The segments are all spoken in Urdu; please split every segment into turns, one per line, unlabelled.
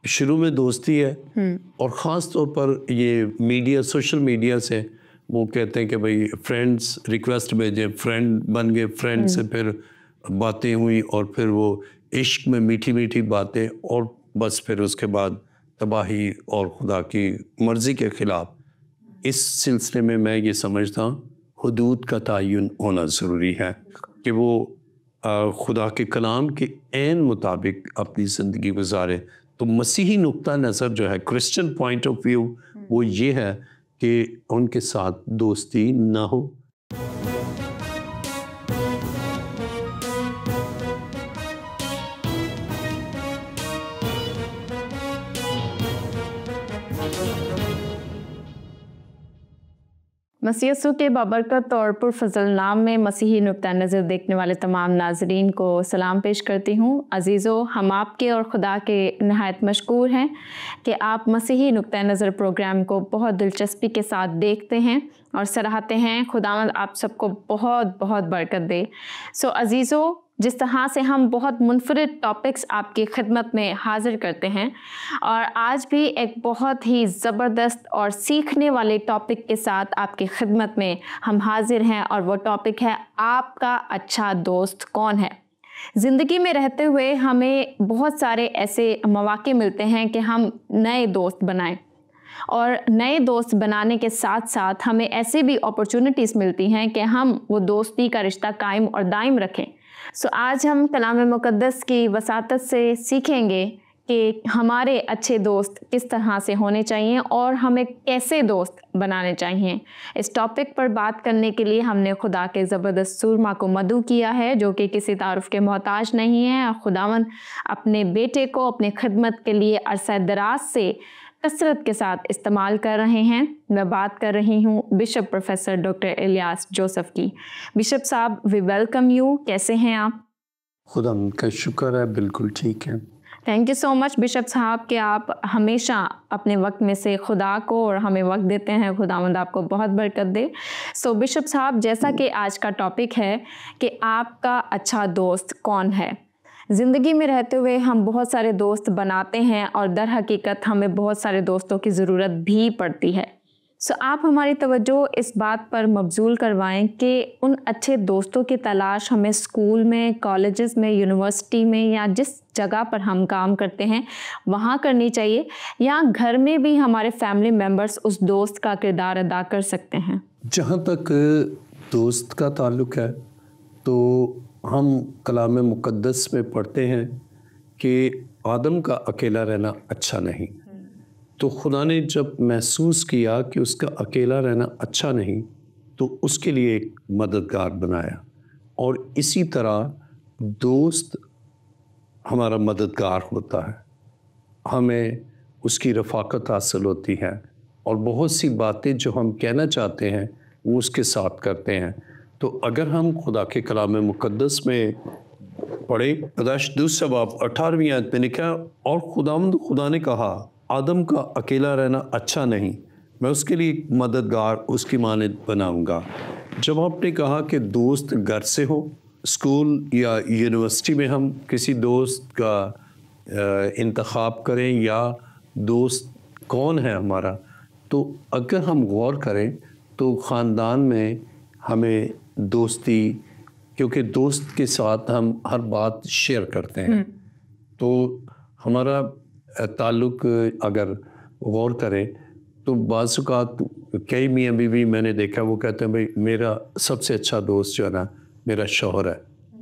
شروع میں دوستی ہے اور خاص طور پر یہ میڈیا، سوشل میڈیا سے وہ کہتے ہیں کہ بھئی فرینڈز ریکویسٹ بھیجیں، فرینڈ بن گئے، فرینڈ سے پھر باتیں ہوئی اور پھر وہ عشق میں میٹھی میٹھی باتیں اور بس پھر اس کے بعد تباہی اور خدا کی مرضی کے خلاف. اس سلسلے میں یہ سمجھتا ہوں حدود کا تعین ہونا ضروری ہے کہ وہ خدا کے کلام کے عین مطابق اپنی زندگی گزارے. تو مسیحی نقطہ نظر جو ہے، کرسچن پوائنٹ آف ویو، وہ یہ ہے کہ ان کے ساتھ دوستی نہ ہو.
مسیح یسوع کے بابرکت اور پرفضل نام میں مسیحی نقطہ نظر دیکھنے والے تمام ناظرین کو سلام پیش کرتی ہوں. عزیزو، ہم آپ کے اور خدا کے نہایت مشکور ہیں کہ آپ مسیحی نقطہ نظر پروگرام کو بہت دلچسپی کے ساتھ دیکھتے ہیں اور سراہتے ہیں. خداوند آپ سب کو بہت بہت برکت دے. عزیزو، جس طرح سے ہم بہت منفرد ٹاپکس آپ کی خدمت میں حاضر کرتے ہیں، اور آج بھی ایک بہت ہی زبردست اور سیکھنے والے ٹاپک کے ساتھ آپ کی خدمت میں ہم حاضر ہیں، اور وہ ٹاپک ہے آپ کا اچھا دوست کون ہے. زندگی میں رہتے ہوئے ہمیں بہت سارے ایسے مواقع ملتے ہیں کہ ہم نئے دوست بنائیں، اور نئے دوست بنانے کے ساتھ ساتھ ہمیں ایسے بھی اپرچونٹیز ملتی ہیں کہ ہم وہ دوستی کا رشتہ قائم اور دائم رکھیں. آج ہم کلام مقدس کی وساطت سے سیکھیں گے کہ ہمارے اچھے دوست کس طرح سے ہونے چاہیے اور ہمیں کیسے دوست بنانے چاہیے. اس ٹاپک پر بات کرنے کے لیے ہم نے خدا کے زبردست سورما کو مدعو کیا ہے، جو کہ کسی تعارف کے محتاج نہیں ہے. خداوند اپنے بیٹے کو اپنے خدمت کے لیے عرصہ دراز سے کثرت کے ساتھ استعمال کر رہے ہیں. میں بات کر رہی ہوں bishop professor doctor Ilyas Joseph کی. بشپ صاحب، وی ویلکم یو. کیسے ہیں آپ؟
خدا کا شکر ہے، بالکل ٹھیک ہے.
Thank you so much bishop صاحب کہ آپ ہمیشہ اپنے وقت میں سے خدا کو اور ہمیں وقت دیتے ہیں. خداوند آپ کو بہت برکت دے. بشپ صاحب، جیسا کہ آج کا ٹاپک ہے کہ آپ کا اچھا دوست کون ہے. زندگی میں رہتے ہوئے ہم بہت سارے دوست بناتے ہیں، اور در حقیقت ہمیں بہت سارے دوستوں کی ضرورت بھی پڑتی ہے. آپ ہماری توجہ اس بات پر مبذول کروائیں کہ ان اچھے دوستوں کی تلاش ہمیں اسکول میں، کالجز میں، یونیورسٹی میں، یا جس جگہ پر ہم کام کرتے ہیں وہاں کرنی چاہیے، یا گھر میں بھی ہمارے فیملی ممبرز اس دوست کا کردار ادا کر سکتے ہیں.
جہاں تک دوست کا تعلق ہے تو ہم کلام مقدس میں پڑھتے ہیں کہ آدم کا اکیلا رہنا اچھا نہیں. تو خدا نے جب محسوس کیا کہ اس کا اکیلا رہنا اچھا نہیں تو اس کے لیے ایک مددگار بنایا. اور اسی طرح دوست ہمارا مددگار ہوتا ہے، ہمیں اس کی رفاقت حاصل ہوتی ہے، اور بہت سی باتیں جو ہم کہنا چاہتے ہیں وہ اس کے ساتھ کرتے ہیں. تو اگر ہم خدا کے کلام مقدس میں پڑھیں، پیدائش 2 باب 18ویں آیت میں لکھا، اور خدا نے کہا آدم کا اکیلا رہنا اچھا نہیں، میں اس کے لیے ایک مددگار اس کی مانند بناؤں گا. جب آپ نے کہا کہ دوست گھر سے ہو، اسکول یا یونیورسٹی میں ہم کسی دوست کا انتخاب کریں یا دوست کون ہے ہمارا، تو اگر ہم غور کریں تو خاندان میں ہمیں دوستی، کیونکہ دوست کے ساتھ ہم ہر بات شیئر کرتے ہیں، تو ہمارا تعلق اگر غور کریں تو بعض اوقات کئی میاں بیوی میں نے دیکھا وہ کہتے ہیں بھئی میرا سب سے اچھا دوست جو ہے نا میرا شوہر ہے،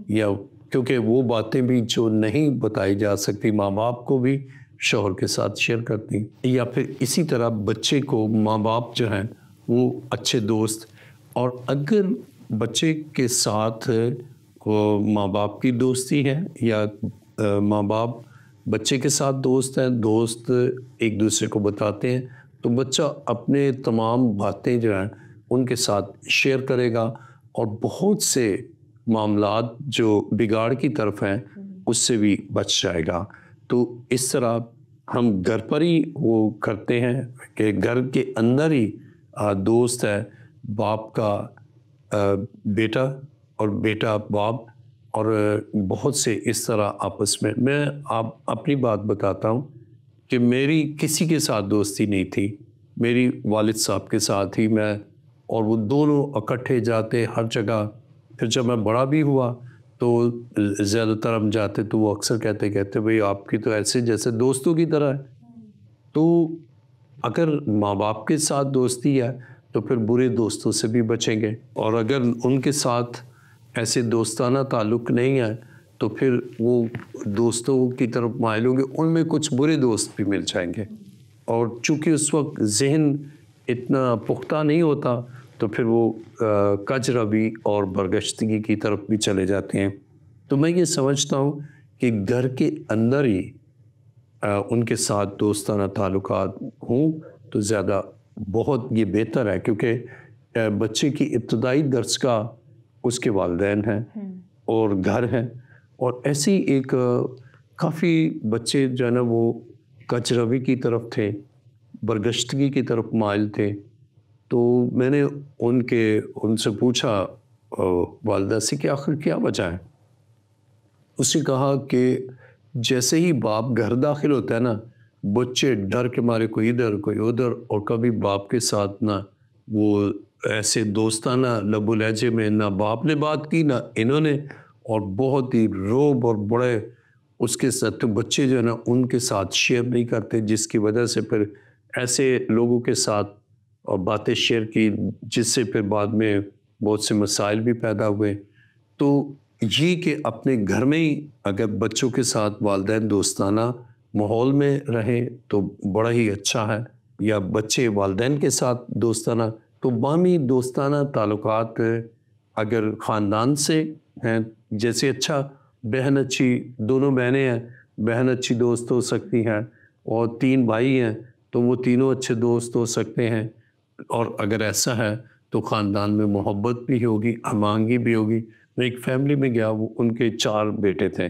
یا کیونکہ وہ باتیں بھی جو نہیں بتائی جا سکتی ماں باپ کو بھی شوہر کے ساتھ شیئر کرتی. یا پھر اسی طرح بچے کو ماں باپ جو ہیں وہ اچھے دوست، اور اگر بچے کے ساتھ وہ ماں باپ کی دوستی ہے یا ماں باپ بچے کے ساتھ دوست ہیں، دوست ایک دوسرے کو بتاتے ہیں، تو بچہ اپنے تمام باتیں جو ہیں ان کے ساتھ شیئر کرے گا، اور بہت سے معاملات جو بگاڑ کی طرف ہیں اس سے بھی بچ جائے گا. تو اس طرح ہم گھر پر ہی وہ کرتے ہیں کہ گھر کے اندر ہی دوست ہے، باپ کا بیٹا اور بیٹا باپ، اور بہت سے اس طرح آپس میں. میں اپنی بات بتاتا ہوں کہ میری کسی کے ساتھ دوستی نہیں تھی، میری والد صاحب کے ساتھ ہی میں اور وہ دونوں اکٹھے جاتے ہر جگہ. پھر جب میں بڑا بھی ہوا تو زیادہ تر ہم جاتے تو وہ اکثر کہتے بھئی آپ کی تو ایسے جیسے دوستوں کی طرح ہے. تو اگر ماں باپ کے ساتھ دوستی ہے تو پھر برے دوستوں سے بھی بچیں گے، اور اگر ان کے ساتھ ایسے دوستانہ تعلق نہیں ہے تو پھر وہ دوستوں کی طرف مائل ہوں گے، ان میں کچھ برے دوست بھی مل جائیں گے. اور چونکہ اس وقت ذہن اتنا پختہ نہیں ہوتا تو پھر وہ کج روی اور برگشتگی کی طرف بھی چلے جاتے ہیں. تو میں یہ سمجھتا ہوں کہ گھر کے اندر ہی ان کے ساتھ دوستانہ تعلقات ہوں تو زیادہ بہت یہ بہتر ہے، کیونکہ بچے کی ابتدائی درسگاہ اس کے والدین ہیں اور گھر ہیں. اور ایسی ایک کافی بچے جو ہے نا وہ کج روی کی طرف تھے، برگشتگی کی طرف مائل تھے. تو میں نے ان سے پوچھا والدہ سے کہ آخر کیا وجہ ہے. اس نے کہا کہ جیسے ہی باپ گھر داخل ہوتا ہے نا، بچے ڈر کے مارے کوئی ادھر کوئی ادھر، اور کبھی باپ کے ساتھ نہ وہ ایسے دوستانہ لب و لہجے میں نہ باپ نے بات کی نہ انہوں نے، اور بہت ہی روب اور بڑے اس کے ساتھ تو بچے جو ہے نا ان کے ساتھ شیئر نہیں کرتے، جس کی وجہ سے پھر ایسے لوگوں کے ساتھ اور باتیں شیئر کی جس سے پھر بعد میں بہت سے مسائل بھی پیدا ہوئے. تو یہ کہ اپنے گھر میں ہی اگر بچوں کے ساتھ والدین دوستانہ ماحول میں رہیں تو بڑا ہی اچھا ہے، یا بچے والدین کے ساتھ دوستانہ، تو باہمی دوستانہ تعلقات اگر خاندان سے ہیں، جیسے اچھا بہن اچھی، دونوں بہنیں ہیں، بہن اچھی دوست ہو سکتی ہیں، اور 3 بھائی ہیں تو وہ تینوں اچھے دوست ہو سکتے ہیں. اور اگر ایسا ہے تو خاندان میں محبت بھی ہوگی، ہم آہنگی بھی ہوگی. میں ایک فیملی میں گیا، وہ ان کے 4 بیٹے تھے،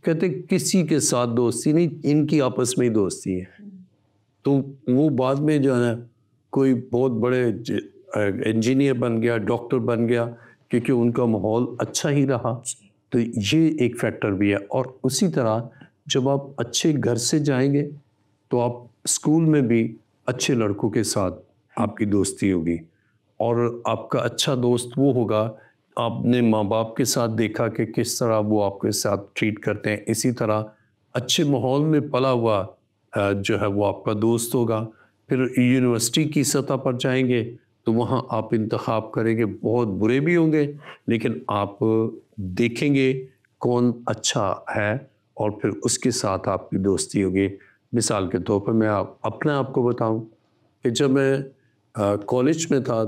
کہتے کسی کے ساتھ دوستی نہیں، ان کی آپس میں ہی دوستی ہے. تو وہ بعد میں جو ہے کوئی بہت بڑے انجینئر بن گیا، ڈاکٹر بن گیا، کیونکہ ان کا ماحول اچھا ہی رہا. تو یہ ایک فیکٹر بھی ہے. اور اسی طرح جب آپ اچھے گھر سے جائیں گے تو آپ اسکول میں بھی اچھے لڑکوں کے ساتھ آپ کی دوستی ہوگی، اور آپ کا اچھا دوست وہ ہوگا آپ نے ماں باپ کے ساتھ دیکھا کہ کس طرح وہ آپ کے ساتھ ٹریٹ کرتے ہیں، اسی طرح اچھے ماحول میں پلا ہوا جو ہے وہ آپ کا دوست ہوگا. پھر یونیورسٹی کی سطح پر جائیں گے تو وہاں آپ انتخاب کریں گے، بہت برے بھی ہوں گے لیکن آپ دیکھیں گے کون اچھا ہے اور پھر اس کے ساتھ آپ کی دوستی ہوگی. مثال کے طور پر میں اپنے آپ کو بتاؤں کہ جب میں کالج میں تھا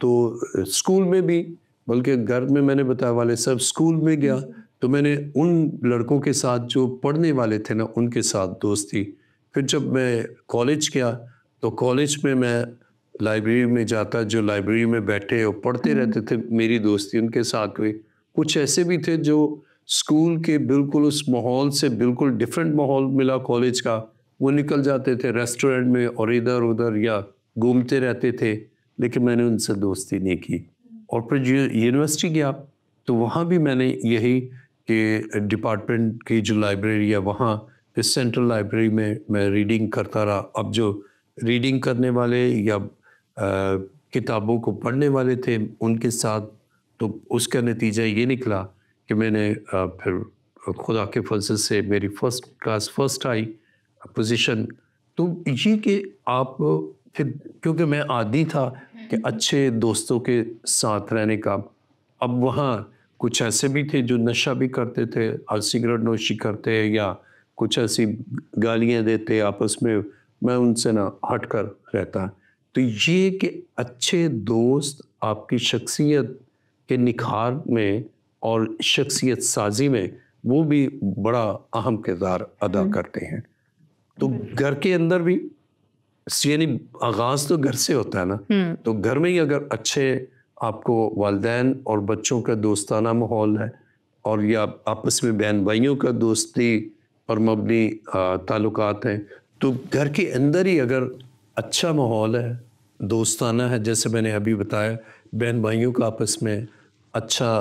تو اسکول میں بھی، بلکہ گھر میں نے بتایا والے صاحب، اسکول میں گیا تو میں نے ان لڑکوں کے ساتھ جو پڑھنے والے تھے نا ان کے ساتھ دوستی. پھر جب میں کالج گیا تو کالج میں لائبریری میں جاتا، جو لائبریری میں بیٹھے اور پڑھتے رہتے تھے، میری دوستی ان کے ساتھ ہوئی. کچھ ایسے بھی تھے جو اسکول کے بالکل اس ماحول سے بالکل ڈیفرنٹ ماحول ملا کالج کا، وہ نکل جاتے تھے ریسٹورنٹ میں اور ادھر ادھر یا گھومتے رہتے تھے، لیکن میں نے ان سے دوستی نہیں کی. اور پھر یونیورسٹی گیا تو وہاں بھی میں نے یہی کہ ڈپارٹمنٹ کی جو لائبریری ہے وہاں سینٹرل لائبریری میں ریڈنگ کرتا رہا. اب جو ریڈنگ کرنے والے یا کتابوں کو پڑھنے والے تھے ان کے ساتھ، تو اس کا نتیجہ یہ نکلا کہ میں نے پھر خدا کے فضل سے میری فرسٹ کلاس فرسٹ آئی پوزیشن. تو یہ کہ آپ پھر، کیونکہ میں عادی تھا کہ اچھے دوستوں کے ساتھ رہنے کا. اب وہاں کچھ ایسے بھی تھے جو نشہ بھی کرتے تھے اور سگریٹ نوشی کرتے یا کچھ ایسی گالیاں دیتے آپس میں ان سے نہ ہٹ کر رہتا. تو یہ کہ اچھے دوست آپ کی شخصیت کے نکھار میں اور شخصیت سازی میں وہ بھی بڑا اہم کردار ادا کرتے ہیں. تو گھر کے اندر بھی، یعنی آغاز تو گھر سے ہوتا ہے نا، تو گھر میں ہی اگر اچھے آپ کو والدین اور بچوں کا دوستانہ ماحول ہے، اور یا آپس میں بہن بھائیوں کا دوستی اور مبنی تعلقات ہیں، تو گھر کے اندر ہی اگر اچھا ماحول ہے، دوستانہ ہے، جیسے میں نے ابھی بتایا بہن بھائیوں کا آپس میں اچھا،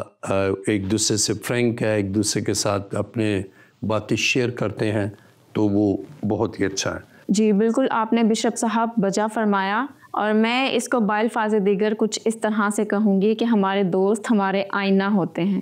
ایک دوسرے سے فرینک ہے، ایک دوسرے کے ساتھ اپنے باتیں شیئر کرتے ہیں، تو وہ بہت ہی اچھا ہے.
جی بالکل، آپ نے بشپ صاحب بجا فرمایا، اور میں اس کو بالفاظ دیگر کچھ اس طرح سے کہوں گی کہ ہمارے دوست ہمارے آئینہ ہوتے ہیں،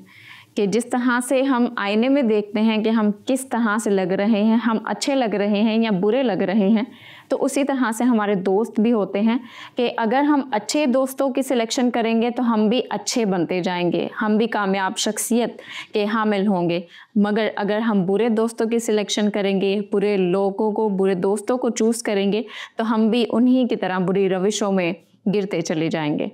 کہ جس طرح سے ہم آئینے میں دیکھتے ہیں کہ ہم کس طرح سے لگ رہے ہیں، ہم اچھے لگ رہے ہیں یا برے لگ رہے ہیں، تو اسی طرح سے ہمارے دوست بھی ہوتے ہیں کہ اگر ہم اچھے دوستوں کی سلیکشن کریں گے تو ہم بھی اچھے بنتے جائیں گے، ہم بھی کامیاب شخصیت کے حامل ہوں گے، مگر اگر ہم برے دوستوں کی سلیکشن کریں گے، برے لوگوں کو، برے دوستوں کو چوز کریں گے، تو ہم بھی انہی کی طرح بری روشوں میں گرتے چلے جائیں گے۔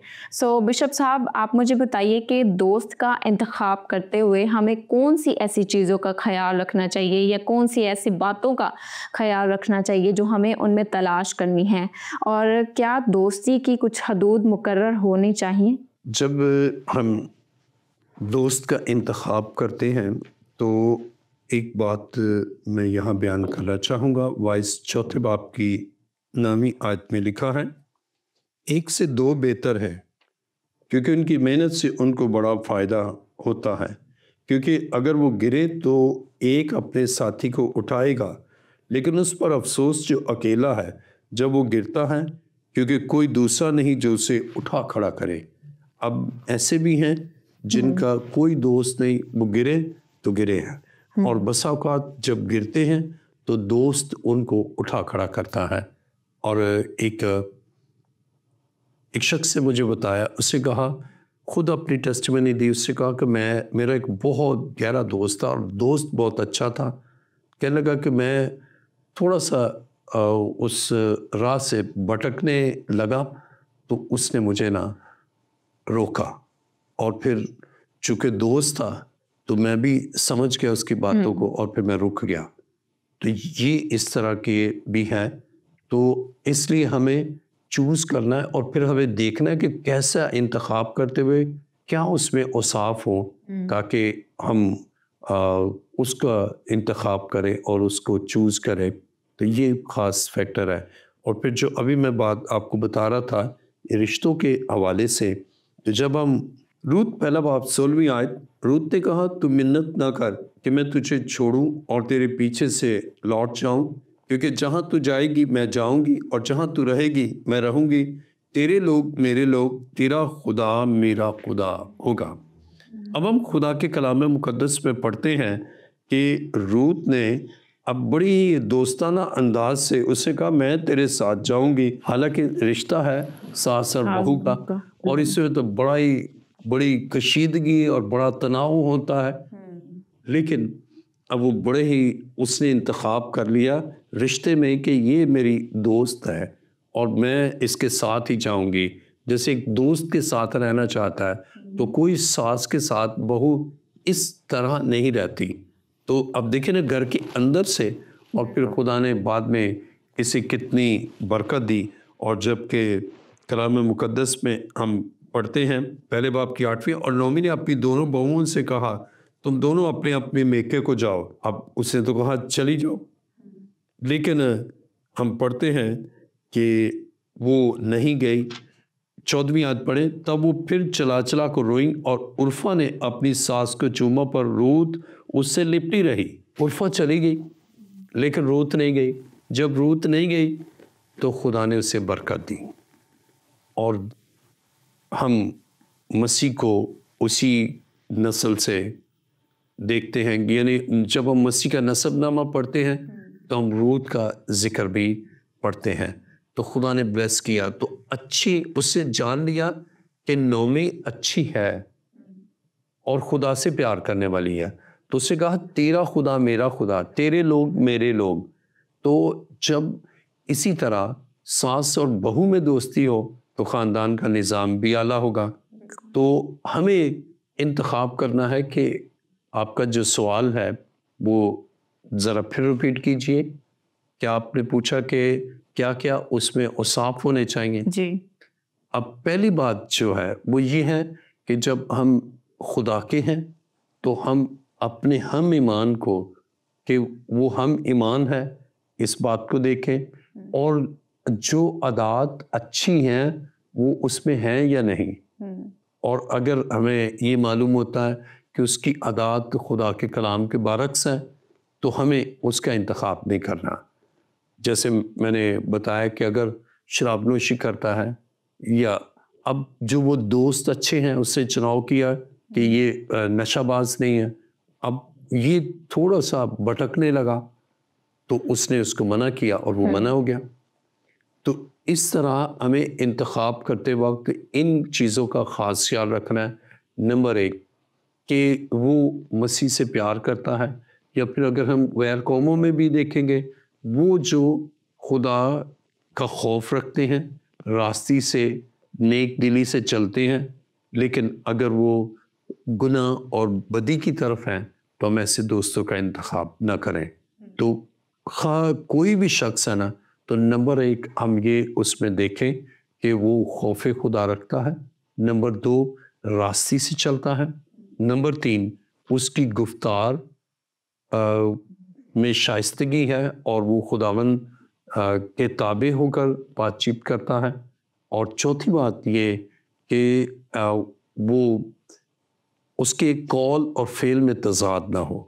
بشپ صاحب، آپ مجھے بتائیے کہ دوست کا انتخاب کرتے ہوئے ہمیں کون سی ایسی چیزوں کا خیال رکھنا چاہیے یا کون سی ایسی باتوں کا خیال رکھنا چاہیے جو ہمیں ان میں تلاش کرنی ہے، اور کیا دوستی کی کچھ حدود مقرر ہونی چاہیے؟
جب ہم دوست کا انتخاب کرتے ہیں تو ایک بات میں یہاں بیان کرنا چاہوں گا۔ وائس 4 باب کی 9 آیت میں لکھا ہے، ایک سے 2 بہتر ہے، کیونکہ ان کی محنت سے ان کو بڑا فائدہ ہوتا ہے، کیونکہ اگر وہ گرے تو ایک اپنے ساتھی کو اٹھائے گا، لیکن اس پر افسوس جو اکیلا ہے جب وہ گرتا ہے، کیونکہ کوئی دوسرا نہیں جو اسے اٹھا کھڑا کرے۔ اب ایسے بھی ہیں جن کا کوئی دوست نہیں، وہ گرے تو گرے ہیں، اور بسا اوقات جب گرتے ہیں تو دوست ان کو اٹھا کھڑا کرتا ہے۔ اور ایک شخص سے مجھے بتایا، اس سے کہا، خود اپنی ٹیسٹیمنی دی، اس سے کہا کہ میرا ایک بہت گہرا دوست تھا، اور دوست بہت اچھا تھا، کہنے لگا کہ میں تھوڑا سا اس راہ سے بھٹکنے لگا تو اس نے مجھے روکا، اور پھر چونکہ دوست تھا تو میں بھی سمجھ گیا اس کی باتوں کو، اور پھر میں رک گیا۔ تو یہ اس طرح کے بھی ہیں، تو اس لیے ہمیں چوز کرنا ہے، اور پھر ہمیں دیکھنا ہے کہ کیسا انتخاب کرتے ہوئے کیا اس میں اوصاف ہوں تاکہ ہم اس کا انتخاب کریں اور اس کو چوز کریں۔ تو یہ خاص فیکٹر ہے۔ اور پھر جو ابھی میں بات آپ کو بتا رہا تھا رشتوں کے حوالے سے، جب ہم روت 1 باب 16 آیت، روت نے کہا، تو منت نہ کر کہ میں تجھے چھوڑوں اور تیرے پیچھے سے لوٹ جاؤں، کیونکہ جہاں تو جائے گی میں جاؤں گی، اور جہاں تو رہے گی میں رہوں گی، تیرے لوگ میرے لوگ، تیرا خدا میرا خدا ہوگا۔ اب ہم خدا کے کلام مقدس میں پڑھتے ہیں کہ روت نے اب بڑی دوستانہ انداز سے اسے کہا، میں تیرے ساتھ جاؤں گی، حالانکہ رشتہ ہے ساس اور بہو کا، اور اس میں تو بڑی کشیدگی اور بڑا تناؤ ہوتا ہے، لیکن اب وہ بڑے ہی اس نے انتخاب کر لیا رشتے میں کہ یہ میری دوست ہے اور میں اس کے ساتھ ہی جاؤں گی۔ جیسے ایک دوست کے ساتھ رہنا چاہتا ہے تو کوئی ساس کے ساتھ بہو اس طرح نہیں رہتی۔ تو اب دیکھیں نا، گھر کے اندر سے، اور پھر خدا نے بعد میں اسے کتنی برکت دی۔ اور جب کہ کلام مقدس میں ہم پڑھتے ہیں 1 باب کی 8ویں اور 9ویں نے اپنی دونوں بہوؤں سے کہا، تم دونوں اپنے اپنے میکے کو جاؤ۔ اب اس نے تو کہا چلی جاؤ، لیکن ہم پڑھتے ہیں کہ وہ نہیں گئی۔ 14ویں آیت پڑھیں، تب وہ پھر چلا کو روئیں، اور عرفہ نے اپنی ساس کو چوما، پر روت اس سے لپٹی رہی۔ عرفہ چلی گئی لیکن روت نہیں گئی۔ جب روت نہیں گئی تو خدا نے اسے برکت دی، اور ہم مسیح کو اسی نسل سے دیکھتے ہیں، یعنی جب ہم مسیح کا نسب نامہ پڑھتے ہیں تو ہم روت کا ذکر بھی پڑھتے ہیں۔ تو خدا نے بلیس کیا، تو اچھی اس سے جان لیا کہ نومی اچھی ہے اور خدا سے پیار کرنے والی ہے، تو اس سے کہا، تیرا خدا میرا خدا، تیرے لوگ میرے لوگ۔ تو جب اسی طرح ساس اور بہو میں دوستی ہو تو خاندان کا نظام بھی اعلیٰ ہوگا۔ تو ہمیں انتخاب کرنا ہے کہ آپ کا جو سوال ہے وہ ذرا پھر ریپیٹ کیجئے۔ کیا آپ نے پوچھا کہ کیا کیا اس میں اوصاف ہونے چاہیے؟
جی۔
اب پہلی بات جو ہے وہ یہ ہے کہ جب ہم خدا کے ہیں تو ہم اپنے ہم ایمان کو، کہ وہ ہم ایمان ہے، اس بات کو دیکھیں، اور جو عادات اچھی ہیں وہ اس میں ہیں یا نہیں۔ اور اگر ہمیں یہ معلوم ہوتا ہے کہ اس کی عادات خدا کے کلام کے برعکس ہیں تو ہمیں اس کا انتخاب نہیں کرنا۔ جیسے میں نے بتایا کہ اگر شراب نوشی کرتا ہے یا اب جو وہ دوست اچھے ہیں اس سے چناؤ کیا کہ یہ نشہ باز نہیں ہے، اب یہ تھوڑا سا بھٹکنے لگا تو اس نے اس کو منع کیا اور وہ منع ہو گیا. تو اس طرح ہمیں انتخاب کرتے وقت ان چیزوں کا خاص خیال رکھنا ہے. نمبر 1 کہ وہ مسیح سے پیار کرتا ہے، یا پھر اگر ہم غیر قوموں میں بھی دیکھیں گے وہ جو خدا کا خوف رکھتے ہیں، راستی سے نیک دلی سے چلتے ہیں، لیکن اگر وہ گناہ اور بدی کی طرف ہیں تو ہم ایسے دوستوں کا انتخاب نہ کریں. تو خواہ کوئی بھی شخص ہے نا، تو نمبر 1 ہم یہ اس میں دیکھیں کہ وہ خوف خدا رکھتا ہے، نمبر 2 راستی سے چلتا ہے، نمبر 3 اس کی گفتار میں شائستگی ہے اور وہ خداوند کے تابع ہو کر بات چیت کرتا ہے، اور چوتھی بات یہ کہ وہ اس کے قول اور فعل میں تضاد نہ ہو.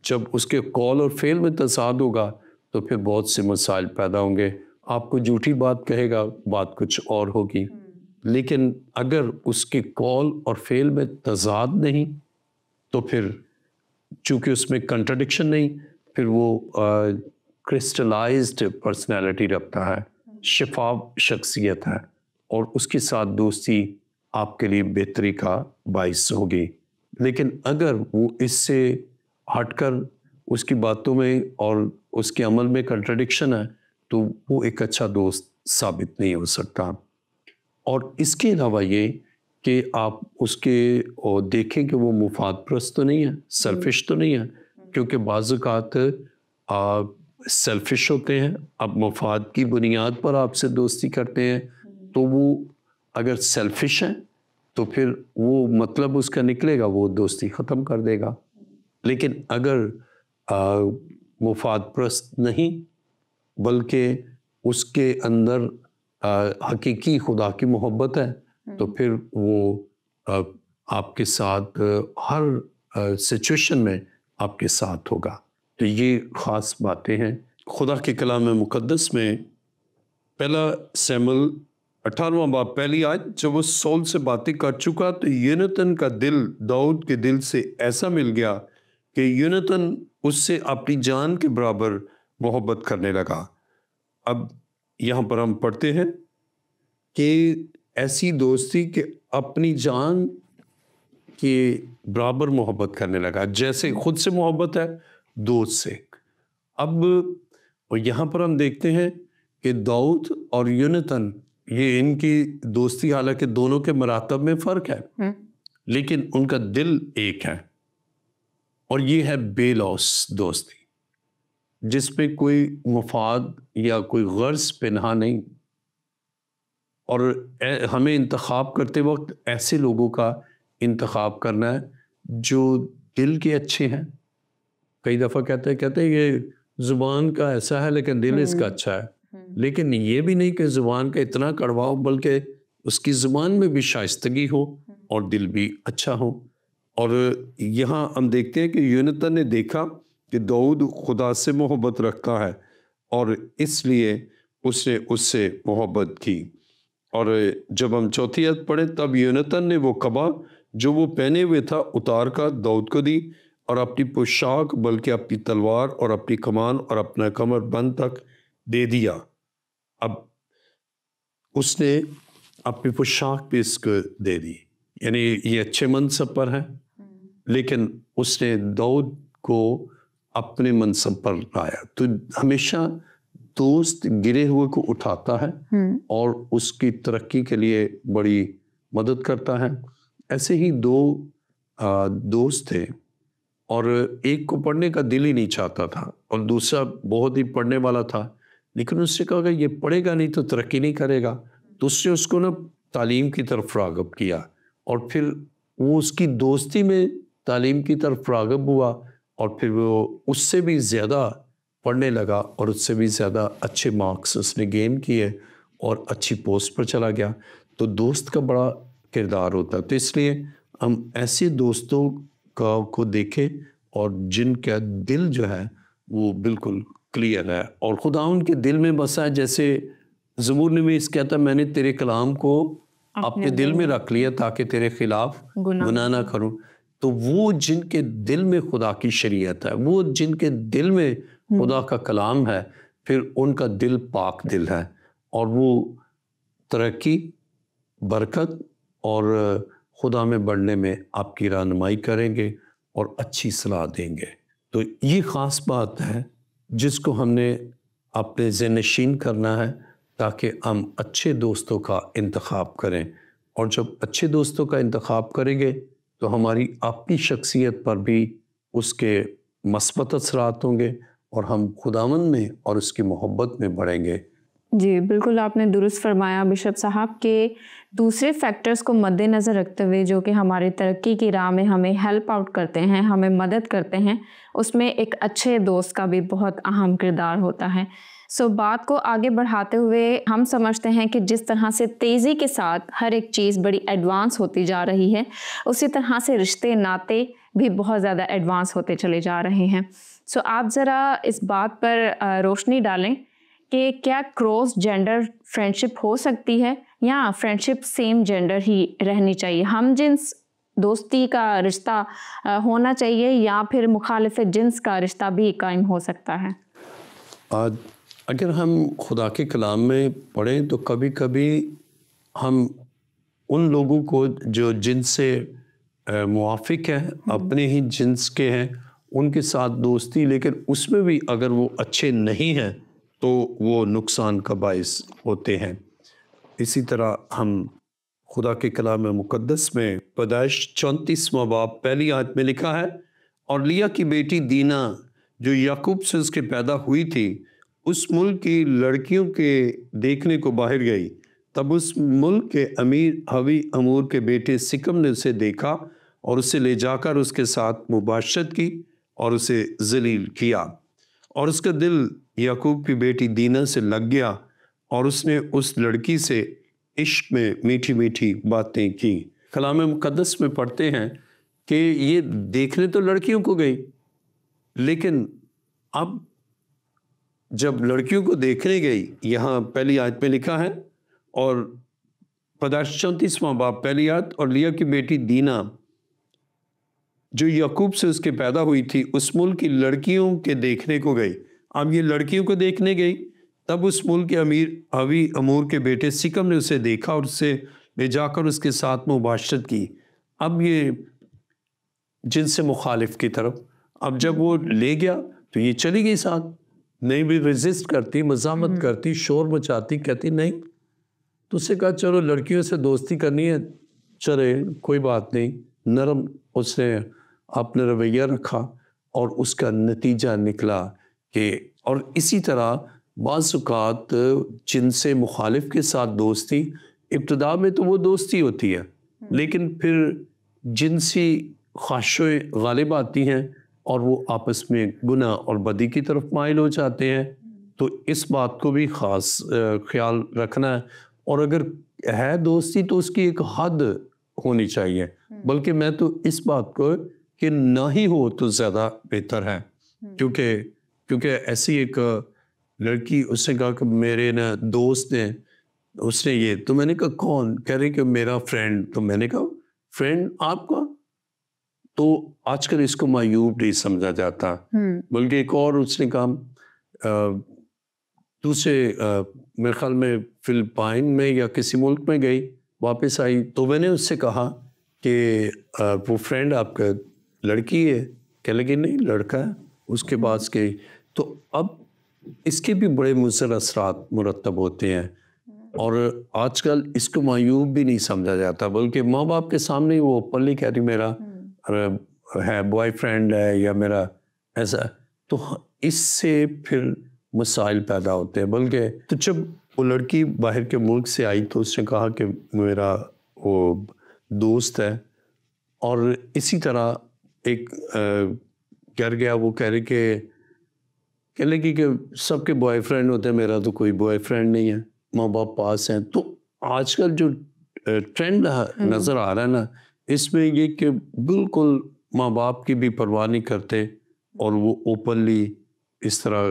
جب اس کے قول اور فعل میں تضاد ہوگا تو پھر بہت سے مسائل پیدا ہوں گے. آپ کو جھوٹی بات کہے گا، بات کچھ اور ہوگی. لیکن اگر اس کے قول اور فعل میں تضاد نہیں تو پھر چونکہ اس میں کنٹرڈکشن نہیں، پھر وہ کرسٹلائزڈ پرسنالٹی رکھتا ہے، شفاف شخصیت ہے، اور اس کے ساتھ دوستی آپ کے لیے بہتری کا باعث ہوگی. لیکن اگر وہ اس سے ہٹ کر اس کی باتوں میں اور اس کے عمل میں کنٹرڈکشن ہے تو وہ ایک اچھا دوست ثابت نہیں ہو سکتا. اور اس کے علاوہ یہ کہ آپ اس کے دیکھیں کہ وہ مفاد پرست تو نہیں ہے، سیلفش تو نہیں ہے، کیونکہ بعض اوقات سیلفش ہوتے ہیں. اب مفاد کی بنیاد پر آپ سے دوستی کرتے ہیں تو وہ اگر سیلفش ہیں تو پھر وہ مطلب اس کا نکلے گا، وہ دوستی ختم کر دے گا. لیکن اگر مفاد پرست نہیں بلکہ اس کے اندر حقیقی خدا کی محبت ہے تو پھر وہ آپ کے ساتھ ہر سچویشن میں آپ کے ساتھ ہوگا. تو یہ خاص باتیں ہیں. خدا کے کلام مقدس میں پہلا سیموئیل 18واں باب پہلی آیت، جب وہ سول سے باتیں کر چکا تو یونتن کا دل داؤد کے دل سے ایسا مل گیا کہ یونتن اس سے اپنی جان کے برابر محبت کرنے لگا. اب یہاں پر ہم پڑھتے ہیں کہ ایسی دوستی کہ اپنی جان کے برابر محبت کرنے لگا، جیسے خود سے محبت ہے دوست سے. اب یہاں پر ہم دیکھتے ہیں کہ داؤد اور یونتن، یہ ان کی دوستی حالانکہ دونوں کے مراتب میں فرق ہے لیکن ان کا دل ایک ہے، اور یہ ہے بے لوث دوستی جس میں کوئی مفاد یا کوئی غرض پنہا نہیں. اور ہمیں انتخاب کرتے وقت ایسے لوگوں کا انتخاب کرنا ہے جو دل کے اچھے ہیں. کئی دفعہ کہتے ہیں یہ زبان کا ایسا ہے لیکن دل اس کا اچھا ہے. لیکن یہ بھی نہیں کہ زبان کا اتنا کڑوا ہو، بلکہ اس کی زبان میں بھی شائستگی ہو اور دل بھی اچھا ہو. اور یہاں ہم دیکھتے ہیں کہ یونتن نے دیکھا کہ داؤد خدا سے محبت رکھتا ہے اور اس لیے اس نے اس سے محبت کی. اور جب ہم چوتھی آیت پڑھیں، تب یونتن نے وہ قبا جو وہ پہنے ہوئے تھا اتار کر داؤد کو دی، اور اپنی پوشاک بلکہ اپنی تلوار اور اپنی کمان اور اپنا کمر بند تک دے دیا. اب اس نے اپنی پوشاک بھی اس کو دے دی، یعنی یہ اچھے منصب پر ہے لیکن اس نے داؤد کو اپنے منصب پر لایا. تو ہمیشہ دوست گرے ہوئے کو اٹھاتا ہے اور اس کی ترقی کے لیے بڑی مدد کرتا ہے. ایسے ہی دو دوست تھے، اور ایک کو پڑھنے کا دل ہی نہیں چاہتا تھا اور دوسرا بہت ہی پڑھنے والا تھا، لیکن اس سے کہا کہ یہ پڑھے گا نہیں تو ترقی نہیں کرے گا. تو اس نے اس کو تعلیم کی طرف راغب کیا، اور پھر وہ اس کی دوستی میں تعلیم کی طرف راغب ہوا، اور پھر وہ اس سے بھی زیادہ پڑھنے لگا اور اس سے بھی زیادہ اچھے مارکس اس نے گین کیے اور اچھی پوسٹ پر چلا گیا. تو دوست کا بڑا کردار ہوتا ہے. تو اس لیے ہم ایسے دوستوں کو دیکھیں اور جن کا دل جو ہے وہ بالکل کلیئر ہے اور خدا ان کے دل میں بسا ہے. جیسے زبور میں اس کہتا ہے میں نے تیرے کلام کو اپنے دل میں رکھ لیا تاکہ تیرے خلاف گناہ نہ کروں. تو وہ جن کے دل میں خدا کی شریعت ہے, وہ جن کے دل میں خدا کا کلام ہے, پھر ان کا دل پاک دل ہے اور وہ ترقی, برکت اور خدا میں بڑھنے میں آپ کی رہنمائی کریں گے اور اچھی صلاح دیں گے. تو یہ خاص بات ہے جس کو ہم نے اپنے ذہن نشین کرنا ہے تاکہ ہم اچھے دوستوں کا انتخاب کریں, اور جب اچھے دوستوں کا انتخاب کریں گے تو ہماری اپنی شخصیت پر بھی اس کے مثبت اثرات ہوں گے اور ہم خداوند میں اور اس کی محبت میں بڑھیں گے.
جی بالکل آپ نے درست فرمایا بشپ صاحب کہ دوسرے فیکٹرز کو مد نظر رکھتے ہوئے جو کہ ہماری ترقی کی راہ میں ہمیں ہیلپ آؤٹ کرتے ہیں, ہمیں مدد کرتے ہیں, اس میں ایک اچھے دوست کا بھی بہت اہم کردار ہوتا ہے. بات کو آگے بڑھاتے ہوئے ہم سمجھتے ہیں کہ جس طرح سے تیزی کے ساتھ ہر ایک چیز بڑی ایڈوانس ہوتی جا رہی ہے, اسی طرح سے رشتے ناطے بھی بہت زیادہ ایڈوانس ہوتے چلے جا رہے ہیں. آپ ذرا اس بات پر روشنی ڈالیں کہ کیا کراس جینڈر فرینڈشپ ہو سکتی ہے یا فرینڈشپ سیم جینڈر ہی رہنی چاہیے, ہم جنس دوستی کا رشتہ ہونا چاہیے یا پھر مخالف جنس کا رشتہ بھی قائم ہو سکتا ہے؟
اگر ہم خدا کے کلام میں پڑھیں تو کبھی کبھی ہم ان لوگوں کو جو جنس سے موافق ہیں, اپنے ہی جنس کے ہیں, ان کے ساتھ دوستی, لیکن اس میں بھی اگر وہ اچھے نہیں ہیں تو وہ نقصان کا باعث ہوتے ہیں. اسی طرح ہم خدا کے کلام مقدس میں پیدائش 34واں باب پہلی آیت میں لکھا ہے, اور لیا کی بیٹی دینا جو یعقوب سے اس کے پیدا ہوئی تھی اس ملک کی لڑکیوں کے دیکھنے کو باہر گئی. تب اس ملک کے امیر ہوی امور کے بیٹے سکم نے اسے دیکھا اور اسے لے جا کر اس کے ساتھ مباشرت کی اور اسے ذلیل کیا, اور اس کا دل یعقوب کی بیٹی دینا سے لگ گیا اور اس نے اس لڑکی سے عشق میں میٹھی میٹھی باتیں کی. کلام مقدس میں پڑھتے ہیں کہ یہ دیکھنے تو لڑکیوں کو گئی, لیکن اب جب لڑکیوں کو دیکھنے گئی, یہاں پہلی آیت میں لکھا ہے, اور پیدائش 34واں باب پہلی آیت, اور لیا کی بیٹی دینا جو یعقوب سے اس کے پیدا ہوئی تھی اس ملک کی لڑکیوں کے دیکھنے کو گئی. اب یہ لڑکیوں کو دیکھنے گئی, تب اس ملک کے امیر ہوی امور کے بیٹے سکم نے اسے دیکھا اور اسے لے جا کر اس کے ساتھ مباشرت کی. اب یہ جن سے مخالف کی طرف, اب جب وہ لے گیا تو یہ چلی گئی ساتھ, نہیں بھی ریزسٹ کرتی, مزاحمت کرتی, شور مچاتی, کہتی نہیں. تو اس سے کہا چلو لڑکیوں سے دوستی کرنی ہے, چلے کوئی بات نہیں. نرم اس نے اپنے رویہ رکھا اور اس کا نتیجہ نکلا کہ, اور اسی طرح بعض اوقات جن سے مخالف کے ساتھ دوستی, ابتدا میں تو وہ دوستی ہوتی ہے, لیکن پھر جنسی خواہشیں غالب آتی ہیں اور وہ آپس میں گناہ اور بدی کی طرف مائل ہو جاتے ہیں. تو اس بات کو بھی خاص خیال رکھنا ہے, اور اگر ہے دوستی تو اس کی ایک حد ہونی چاہیے, بلکہ میں تو اس بات کو کہ نہ ہی ہو تو زیادہ بہتر ہے. کیونکہ ایسی ایک لڑکی, اس نے کہا کہ میرے نا دوست ہیں, اس نے یہ, تو میں نے کہا کون, کہہ رہی کہ میرا فرینڈ. تو میں نے کہا فرینڈ آپ کا, تو آج کل اس کو معیوب نہیں سمجھا جاتا, بلکہ ایک اور اس نے کہا دوسرے میرے خیال میں فلپائن میں یا کسی ملک میں گئی, واپس آئی, تو میں نے اس سے کہا کہ وہ فرینڈ آپ کا لڑکی ہے, کہنے لگی نہیں لڑکا ہے, اس کے پاس گئی. تو اب اس کے بھی بڑے مضر اثرات مرتب ہوتے ہیں, اور آج کل اس کو معیوب بھی نہیں سمجھا جاتا, بلکہ ماں باپ کے سامنے وہ اوپنلی کہہ رہی میرا ہے بوائے فرینڈ ہے یا میرا ایسا, تو اس سے پھر مسائل پیدا ہوتے ہیں. بلکہ تو جب وہ لڑکی باہر کے ملک سے آئی تو اس نے کہا کہ میرا وہ دوست ہے, اور اسی طرح ایک گھر گیا, وہ کہہ رہے کہ لگی کہ سب کے بوائے فرینڈ ہوتے ہیں, میرا تو کوئی بوائے فرینڈ نہیں ہے, ماں باپ پاس ہیں. تو آج کل جو ٹرینڈ نظر آ رہا ہے نا, اس میں یہ کہ بالکل ماں باپ کی بھی پرواہ نہیں کرتے اور وہ اوپنلی اس طرح